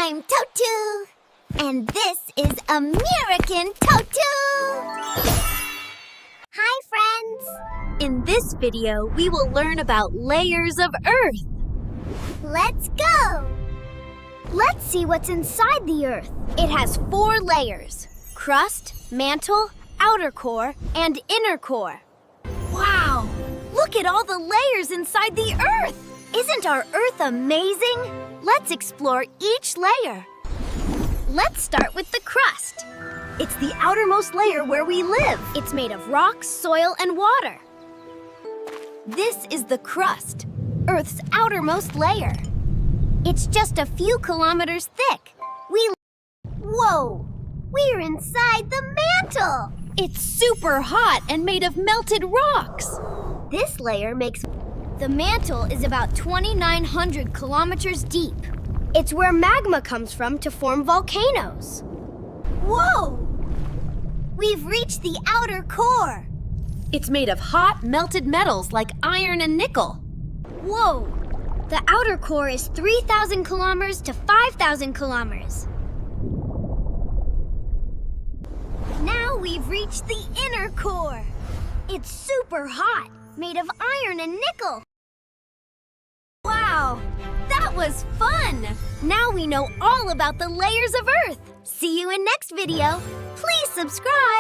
I'm Totu, and this is American Totu! Hi, friends! In this video, we will learn about layers of Earth. Let's go! Let's see what's inside the Earth. It has 4 layers: crust, mantle, outer core, and inner core. Wow! Look at all the layers inside the Earth! Isn't our Earth amazing? Let's explore each layer. Let's start with the crust. It's the outermost layer where we live. It's made of rocks, soil, and water. This is the crust, Earth's outermost layer. It's just a few kilometers thick. Whoa! We're inside the mantle! It's super hot and made of melted rocks. This layer makes... The mantle is about 2,900 kilometers deep. It's where magma comes from to form volcanoes. Whoa! We've reached the outer core. It's made of hot, melted metals like iron and nickel. Whoa! The outer core is 3,000 kilometers to 5,000 kilometers. Now we've reached the inner core. It's super hot, made of iron and nickel. Wow, that was fun! Now we know all about the layers of Earth. See you in next video. Please subscribe.